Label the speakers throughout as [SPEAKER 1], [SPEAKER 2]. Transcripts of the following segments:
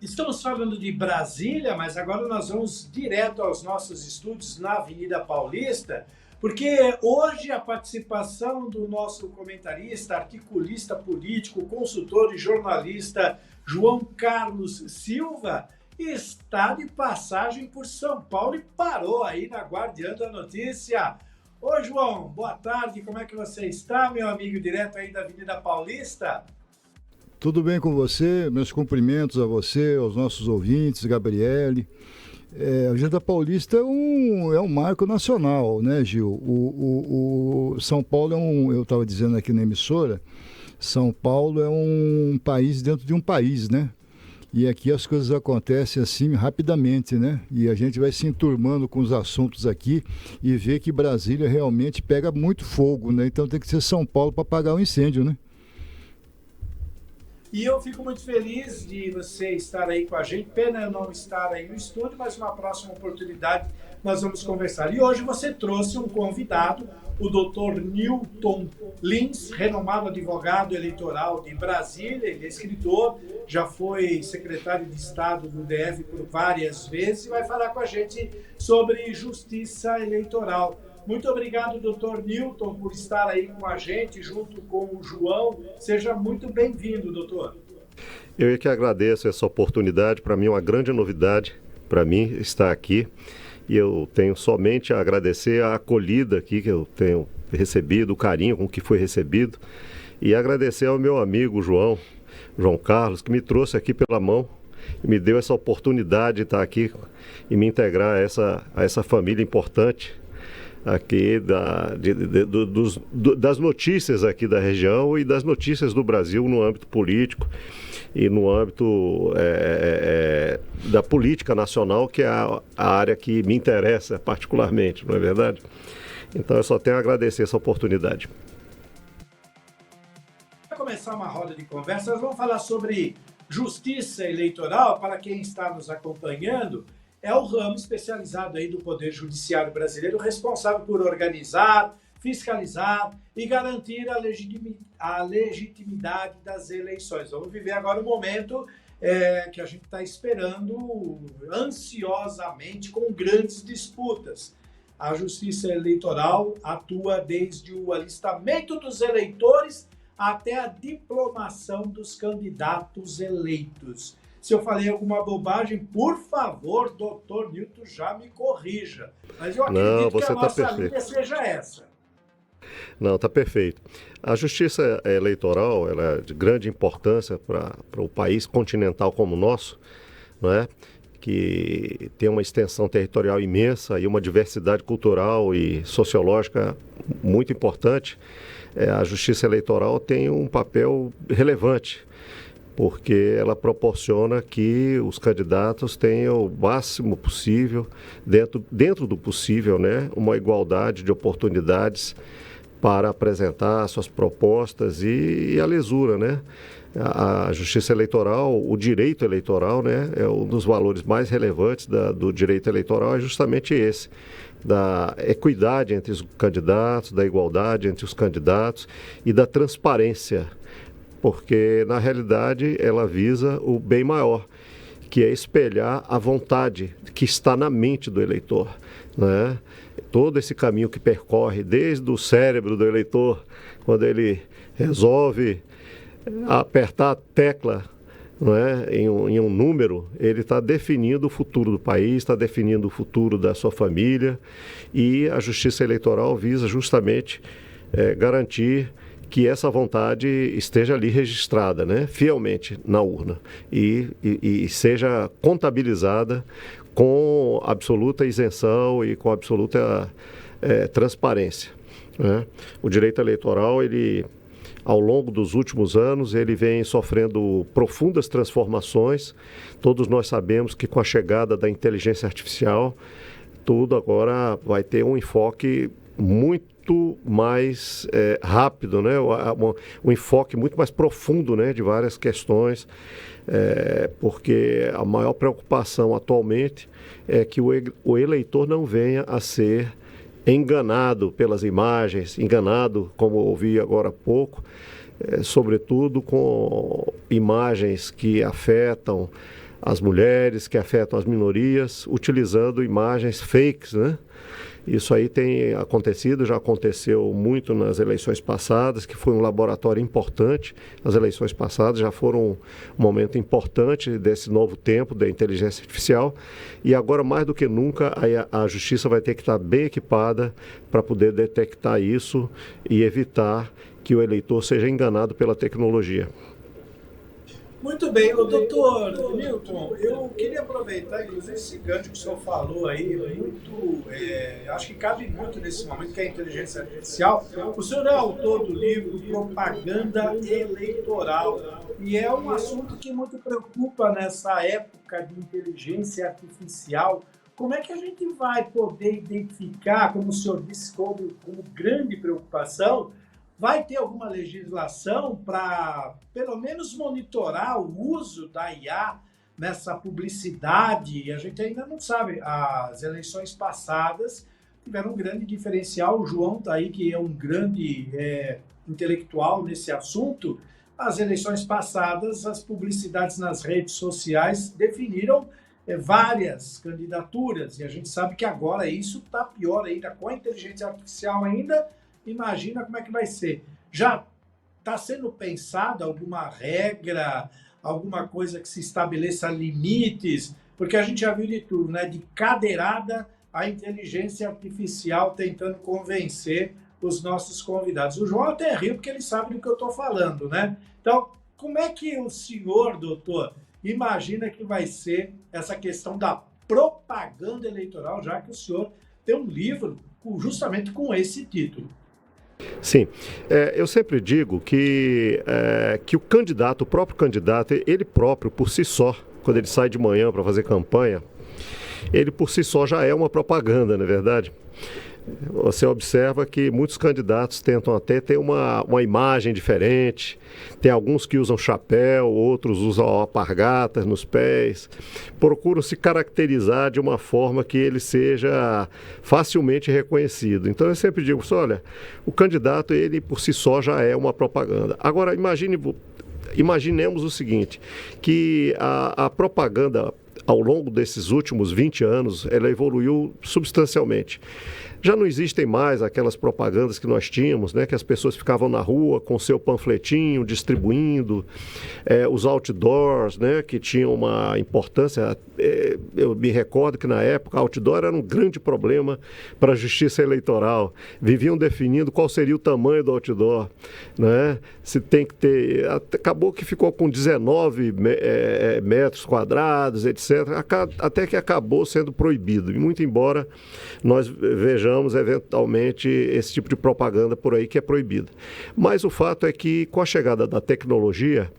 [SPEAKER 1] Estamos falando de Brasília, mas agora nós vamos direto aos nossos estúdios na Avenida Paulista, porque hoje a participação do nosso comentarista, articulista político, consultor e jornalista João Carlos Silva está de passagem por São Paulo e parou aí na Guardiã da Notícia. Ô João, boa tarde, como é que você está, meu amigo, direto aí da Avenida Paulista?
[SPEAKER 2] Tudo bem com você? Meus cumprimentos a você, aos nossos ouvintes, Gabriele. A Avenida Paulista é um marco nacional, né, Gil? O São Paulo eu estava dizendo aqui na emissora, São Paulo é um país dentro de um país, né? E aqui as coisas acontecem assim rapidamente, né? E a gente vai se enturmando com os assuntos aqui e vê que Brasília realmente pega muito fogo, né? Então tem que ser São Paulo para apagar o incêndio, né?
[SPEAKER 1] E eu fico muito feliz de você estar aí com a gente. Pena eu não estar aí no estúdio, mas uma próxima oportunidade nós vamos conversar. E hoje você trouxe um convidado, o Dr. Newton Lins, renomado advogado eleitoral de Brasília, ele é escritor, já foi secretário de Estado do DF por várias vezes e vai falar com a gente sobre justiça eleitoral. Muito obrigado, doutor Newton, por estar aí com a gente, junto com o João. Seja muito bem-vindo, doutor.
[SPEAKER 3] Eu é que agradeço essa oportunidade. Para mim é uma grande novidade, para mim, estar aqui. E eu tenho somente a agradecer a acolhida aqui que eu tenho recebido, o carinho com que foi recebido. E agradecer ao meu amigo João Carlos, que me trouxe aqui pela mão e me deu essa oportunidade de estar aqui e me integrar a essa família importante aqui das notícias aqui da região e das notícias do Brasil no âmbito político e no âmbito da política nacional, que é a área que me interessa particularmente, não é verdade? Então eu só tenho a agradecer essa oportunidade.
[SPEAKER 1] Para começar uma roda de conversa, nós vamos falar sobre justiça eleitoral. Para quem está nos acompanhando, é o ramo especializado aí do Poder Judiciário brasileiro responsável por organizar, fiscalizar e garantir a legitimidade das eleições. Vamos viver agora um momento que a gente está esperando ansiosamente, com grandes disputas. A Justiça Eleitoral atua desde o alistamento dos eleitores até a diplomação dos candidatos eleitos. Se eu falei alguma bobagem, por favor, doutor Newton, já me corrija. Mas eu acredito que a nossa linha seja essa.
[SPEAKER 3] Não, está perfeito. A justiça eleitoral ela é de grande importância para o país continental como o nosso, não é? Que tem uma extensão territorial imensa e uma diversidade cultural e sociológica muito importante. A justiça eleitoral tem um papel relevante, porque ela proporciona que os candidatos tenham o máximo possível, dentro do possível, né, uma igualdade de oportunidades para apresentar suas propostas e a lisura, né? A justiça eleitoral, o direito eleitoral, né, é um dos valores mais relevantes do direito eleitoral, é justamente esse, da equidade entre os candidatos, da igualdade entre os candidatos e da transparência, porque na realidade ela visa o bem maior, que é espelhar a vontade que está na mente do eleitor, né? Todo esse caminho que percorre desde o cérebro do eleitor, quando ele resolve apertar a tecla, não é, em um número, ele está definindo o futuro do país, está definindo o futuro da sua família, e a justiça eleitoral visa justamente garantir que essa vontade esteja ali registrada, né, fielmente na urna e seja contabilizada com absoluta isenção e com absoluta transparência, né? O direito eleitoral, ele, ao longo dos últimos anos, ele vem sofrendo profundas transformações. Todos nós sabemos que com a chegada da inteligência artificial, tudo agora vai ter um enfoque muito mais rápido, né? Um enfoque muito mais profundo, né, de várias questões, porque a maior preocupação atualmente é que o eleitor não venha a ser enganado pelas imagens, enganado, como ouvi agora há pouco, sobretudo com imagens que afetam as mulheres, que afetam as minorias, utilizando imagens fakes, né? Isso aí tem acontecido, já aconteceu muito nas eleições passadas, que foi um laboratório importante. As eleições passadas já foram um momento importante desse novo tempo da inteligência artificial. E agora, mais do que nunca, a justiça vai ter que estar bem equipada para poder detectar isso e evitar que o eleitor seja enganado pela tecnologia.
[SPEAKER 1] Muito bem, o doutor Milton, eu queria aproveitar, inclusive, esse gancho que o senhor falou aí, acho que cabe muito nesse momento, que é a inteligência artificial. O senhor é autor do livro Propaganda Eleitoral, e é um assunto que muito preocupa nessa época de inteligência artificial. Como é que a gente vai poder identificar, como o senhor disse, como grande preocupação, vai ter alguma legislação para, pelo menos, monitorar o uso da IA nessa publicidade? A gente ainda não sabe. As eleições passadas tiveram um grande diferencial. O João está aí, que é um grande intelectual nesse assunto. As eleições passadas, as publicidades nas redes sociais definiram várias candidaturas. E a gente sabe que agora isso está pior ainda, com a inteligência artificial ainda. Imagina como é que vai ser. Já está sendo pensado alguma regra, alguma coisa que se estabeleça limites? Porque a gente já viu de tudo, né? De cadeirada a inteligência artificial tentando convencer os nossos convidados. O João até riu porque ele sabe do que eu estou falando, né? Então, como é que o senhor, doutor, imagina que vai ser essa questão da propaganda eleitoral, já que o senhor tem um livro justamente com esse título?
[SPEAKER 3] Sim, eu sempre digo que o próprio candidato, ele próprio, por si só, quando ele sai de manhã para fazer campanha, ele por si só já é uma propaganda, não é verdade? Você observa que muitos candidatos tentam até ter uma imagem diferente. Tem alguns que usam chapéu, outros usam alpargatas nos pés. Procuram se caracterizar de uma forma que ele seja facilmente reconhecido. Então eu sempre digo, olha, o candidato, ele por si só já é uma propaganda. Agora, imaginemos o seguinte, que a propaganda, ao longo desses últimos 20 anos, ela evoluiu substancialmente. Já não existem mais aquelas propagandas que nós tínhamos, né, que as pessoas ficavam na rua com seu panfletinho distribuindo, os outdoors, né, que tinham uma importância. Eu me recordo que na época outdoor era um grande problema para a justiça eleitoral. Viviam definindo qual seria o tamanho do outdoor, né? Se tem que ter. Acabou que ficou com 19 metros quadrados, etc. Até que acabou sendo proibido. E muito embora nós vejamos eventualmente esse tipo de propaganda por aí que é proibida. Mas o fato é que com a chegada da tecnologia,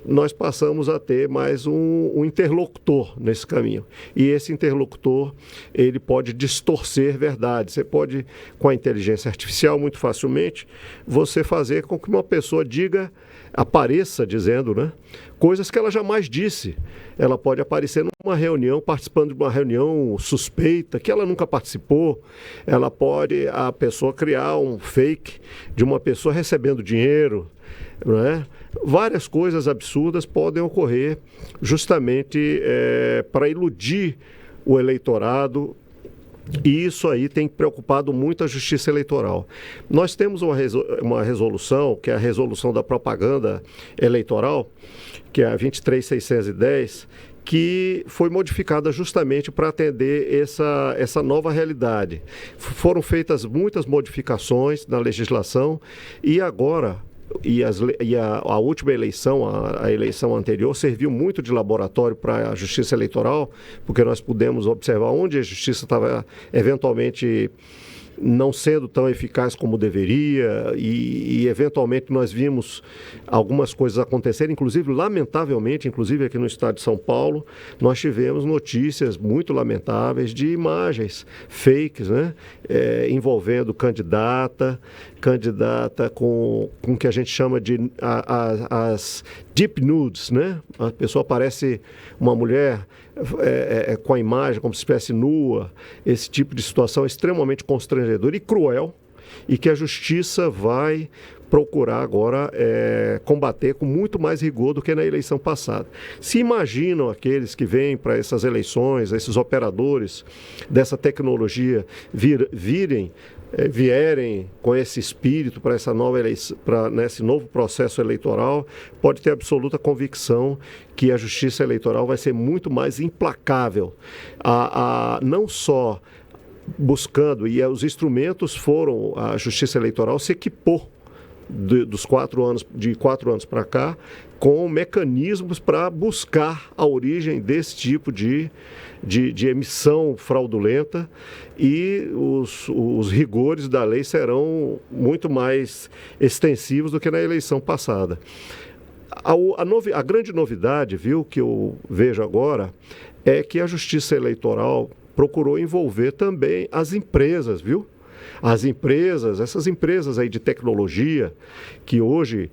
[SPEAKER 3] nós passamos a ter mais um interlocutor nesse caminho. E esse interlocutor, ele pode distorcer verdade. Você pode, com a inteligência artificial, muito facilmente, você fazer com que uma pessoa apareça dizendo, né, coisas que ela jamais disse. Ela pode aparecer numa reunião, participando de uma reunião suspeita, que ela nunca participou. Ela pode, a pessoa, criar um fake de uma pessoa recebendo dinheiro, não é? Várias coisas absurdas podem ocorrer justamente para iludir o eleitorado. E isso aí tem preocupado muito a Justiça Eleitoral. Nós temos uma resolução, que é a resolução da propaganda eleitoral, que é a 23.610, que foi modificada justamente para atender essa nova realidade. Foram feitas muitas modificações na legislação e agora... a última eleição, a eleição anterior, serviu muito de laboratório para a Justiça Eleitoral, porque nós pudemos observar onde a Justiça estava eventualmente não sendo tão eficaz como deveria e eventualmente nós vimos algumas coisas acontecerem, inclusive, lamentavelmente, inclusive aqui no estado de São Paulo, nós tivemos notícias muito lamentáveis de imagens fakes, né, envolvendo candidata com o que a gente chama de as deep nudes, né? A pessoa aparece uma mulher com a imagem como se estivesse nua. Esse tipo de situação é extremamente constrangedor e cruel. e que a Justiça vai procurar agora combater com muito mais rigor do que na eleição passada. Se imaginam aqueles que vêm para essas eleições, esses operadores dessa tecnologia vierem com esse espírito para essa nova eleição, nesse novo processo eleitoral, pode ter absoluta convicção que a Justiça Eleitoral vai ser muito mais implacável, não só buscando, e os instrumentos foram, a Justiça Eleitoral se equipou de 4 anos para cá, com mecanismos para buscar a origem desse tipo de emissão fraudulenta, e os rigores da lei serão muito mais extensivos do que na eleição passada. A grande novidade, viu, que eu vejo agora, é que a Justiça Eleitoral procurou envolver também as empresas, viu? Essas empresas aí de tecnologia, que hoje,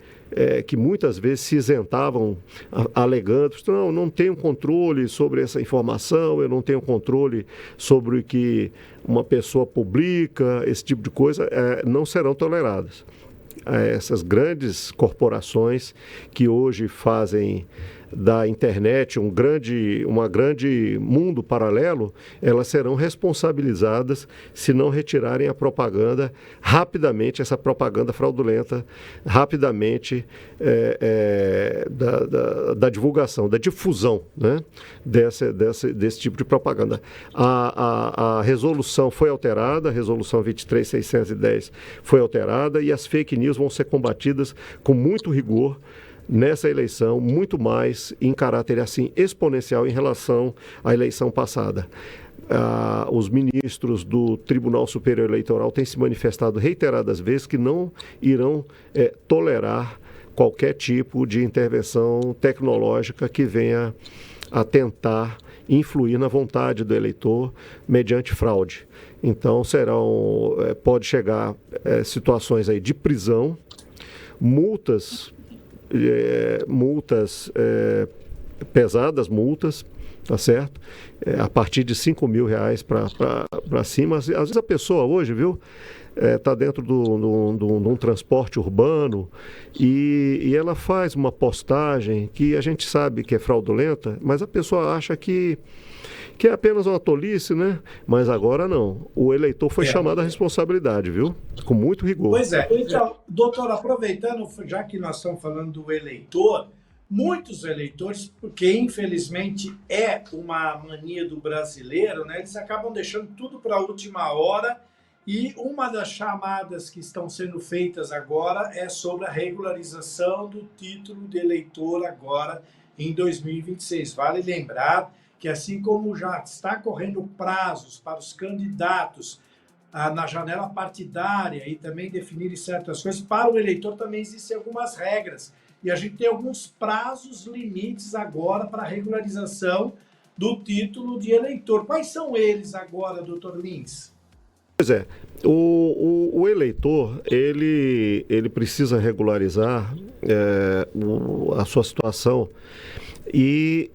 [SPEAKER 3] que muitas vezes se isentavam alegando, não tenho controle sobre essa informação, eu não tenho controle sobre o que uma pessoa publica, esse tipo de coisa, não serão toleradas. Essas grandes corporações que hoje fazem da internet um grande mundo paralelo, elas serão responsabilizadas se não retirarem a propaganda rapidamente, essa propaganda fraudulenta, rapidamente da divulgação, da difusão, né, desse tipo de propaganda. A resolução foi alterada, a resolução 23.610 foi alterada, e as fake news vão ser combatidas com muito rigor nessa eleição, muito mais em caráter assim exponencial em relação à eleição passada. Os ministros do Tribunal Superior Eleitoral têm se manifestado reiteradas vezes que não irão tolerar qualquer tipo de intervenção tecnológica que venha a tentar influir na vontade do eleitor mediante fraude. Então pode chegar situações aí de prisão, multas pesadas, multas, tá certo? A partir de R$5.000 para cima. Às vezes a pessoa hoje, viu, está dentro de um transporte urbano e ela faz uma postagem que a gente sabe que é fraudulenta, mas a pessoa acha que é apenas uma tolice, né? Mas agora não. O eleitor foi chamado à responsabilidade, viu? Com muito rigor.
[SPEAKER 1] Pois é. Então, doutor, aproveitando, já que nós estamos falando do eleitor, muitos eleitores, porque infelizmente é uma mania do brasileiro, né? Eles acabam deixando tudo para a última hora, e uma das chamadas que estão sendo feitas agora é sobre a regularização do título de eleitor agora em 2026. Vale lembrar que, assim como já está correndo prazos para os candidatos na janela partidária e também definirem certas coisas, para o eleitor também existem algumas regras. E a gente tem alguns prazos limites agora para a regularização do título de eleitor. Quais são eles agora, doutor Lins?
[SPEAKER 3] Pois é, o eleitor, ele precisa regularizar a sua situação, e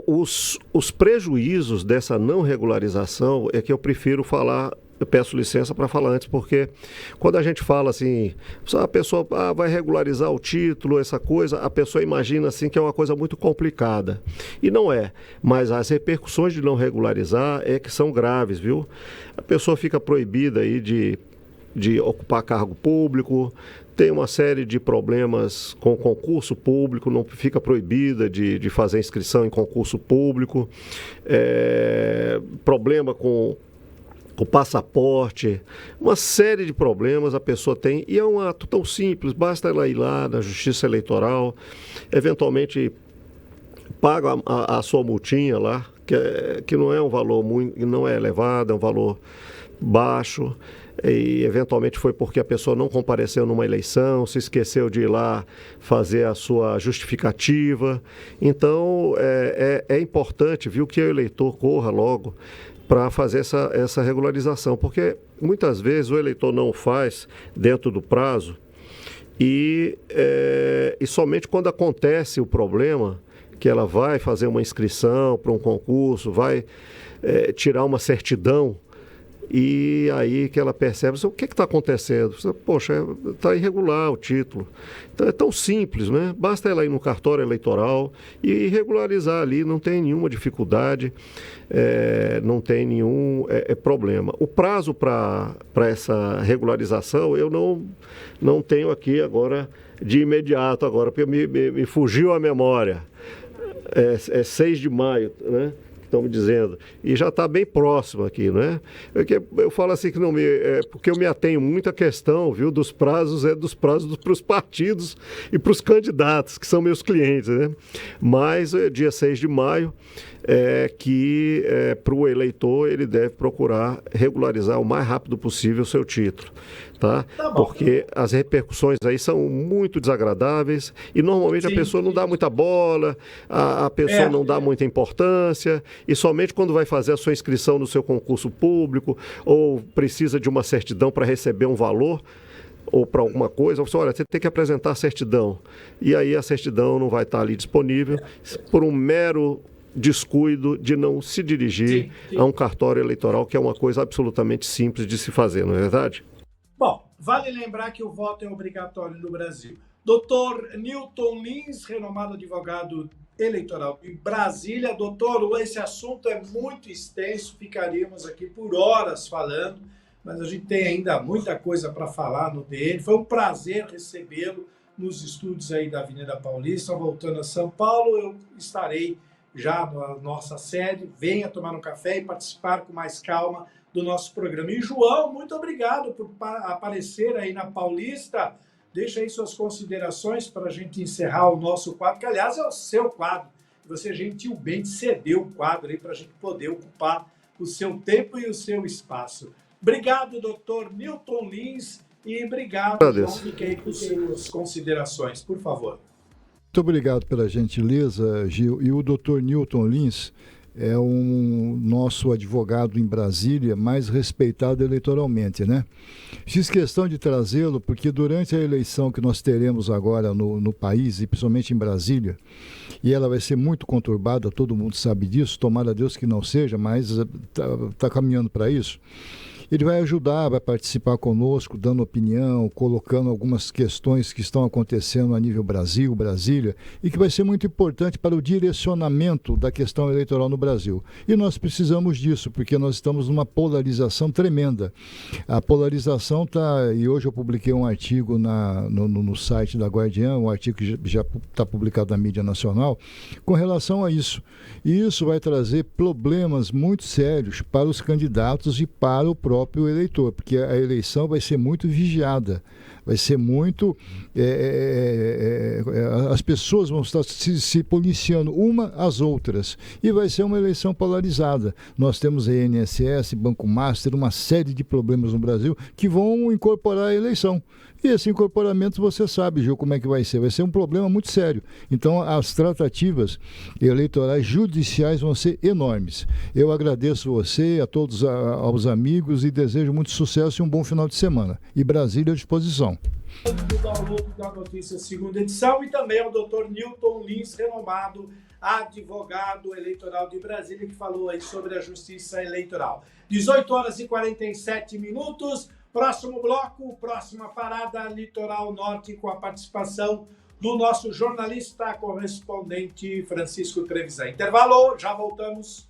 [SPEAKER 3] os prejuízos dessa não regularização é que eu prefiro falar. Eu peço licença para falar antes, porque quando a gente fala assim, a pessoa vai regularizar o título, essa coisa, a pessoa imagina assim que é uma coisa muito complicada. E não é, mas as repercussões de não regularizar é que são graves, viu? A pessoa fica proibida aí de ocupar cargo público, tem uma série de problemas com concurso público, não fica proibida de fazer inscrição em concurso público, problema com o passaporte, uma série de problemas a pessoa tem, e é um ato tão simples, basta ela ir lá na Justiça Eleitoral, eventualmente paga a sua multinha lá, que não é um valor muito, não é elevado, é um valor baixo, e eventualmente foi porque a pessoa não compareceu numa eleição, se esqueceu de ir lá fazer a sua justificativa. Então é importante, viu, que o eleitor corra logo para fazer essa regularização, porque muitas vezes o eleitor não faz dentro do prazo, e somente quando acontece o problema, que ela vai fazer uma inscrição para um concurso, vai tirar uma certidão e aí que ela percebe, o que está acontecendo? Poxa, está irregular o título. Então é tão simples, né? Basta ela ir no cartório eleitoral e regularizar ali, não tem nenhuma dificuldade, não tem nenhum problema. O prazo para essa regularização eu não tenho aqui agora de imediato, agora, porque me fugiu a memória. É 6 de maio, né? Estão me dizendo, e já está bem próximo aqui, não é? Eu falo assim que não porque eu me atenho muito à questão, viu, dos prazos para os partidos e para os candidatos, que são meus clientes, né? Mas dia 6 de maio que para o eleitor ele deve procurar regularizar o mais rápido possível o seu título. Tá? Porque as repercussões aí são muito desagradáveis e normalmente a pessoa não dá muita bola, a pessoa não dá muita importância e somente quando vai fazer a sua inscrição no seu concurso público ou precisa de uma certidão para receber um valor ou para alguma coisa, você, olha, você tem que apresentar a certidão e aí a certidão não vai estar ali disponível por um mero descuido de não se dirigir a um cartório eleitoral, que é uma coisa absolutamente simples de se fazer, não é verdade?
[SPEAKER 1] Bom, vale lembrar que o voto é obrigatório no Brasil. Doutor Newton Lins, renomado advogado eleitoral em Brasília. Doutor, esse assunto é muito extenso, ficaríamos aqui por horas falando, mas a gente tem ainda muita coisa para falar no DN. Foi um prazer recebê-lo nos estúdios aí da Avenida Paulista. Voltando a São Paulo, eu estarei já na nossa sede. Venha tomar um café e participar com mais calma do nosso programa. E João, muito obrigado por aparecer aí na Paulista. Deixa aí suas considerações para a gente encerrar o nosso quadro, que aliás é o seu quadro. Você gentilmente cedeu o quadro aí para a gente poder ocupar o seu tempo e o seu espaço. Obrigado, doutor Newton Lins, e obrigado, João. Fique aí com suas considerações, por favor.
[SPEAKER 2] Muito obrigado pela gentileza, Gil. E o doutor Newton Lins é um nosso advogado em Brasília mais respeitado eleitoralmente, né? Fiz questão de trazê-lo porque durante a eleição que nós teremos agora no país, e principalmente em Brasília, e ela vai ser muito conturbada, todo mundo sabe disso, tomara a Deus que não seja, mas está caminhando para isso. Ele vai ajudar, vai participar conosco, dando opinião, colocando algumas questões que estão acontecendo a nível Brasil, Brasília, e que vai ser muito importante para o direcionamento da questão eleitoral no Brasil. E nós precisamos disso, porque nós estamos numa polarização tremenda. A polarização está, e hoje eu publiquei um artigo no site da Guardiã, um artigo que já está publicado na mídia nacional, com relação a isso. E isso vai trazer problemas muito sérios para os candidatos e para o próprio eleitor, porque a eleição vai ser muito vigiada, vai ser muito... as pessoas vão estar se policiando uma às outras, e vai ser uma eleição polarizada. Nós temos a INSS, Banco Master, uma série de problemas no Brasil que vão incorporar a eleição. E esse incorporamento, você sabe, Gil, como é que vai ser. Vai ser um problema muito sério. Então, as tratativas eleitorais judiciais vão ser enormes. Eu agradeço você, a todos aos amigos, e desejo muito sucesso e um bom final de semana. E Brasília à disposição.
[SPEAKER 1] Do download da notícia, segunda edição, e também ao doutor Newton Lins, renomado advogado eleitoral de Brasília, que falou aí sobre a justiça eleitoral. 18h47. Próximo bloco, próxima parada, Litoral Norte, com a participação do nosso jornalista correspondente Francisco Trevisan. Intervalo, já voltamos.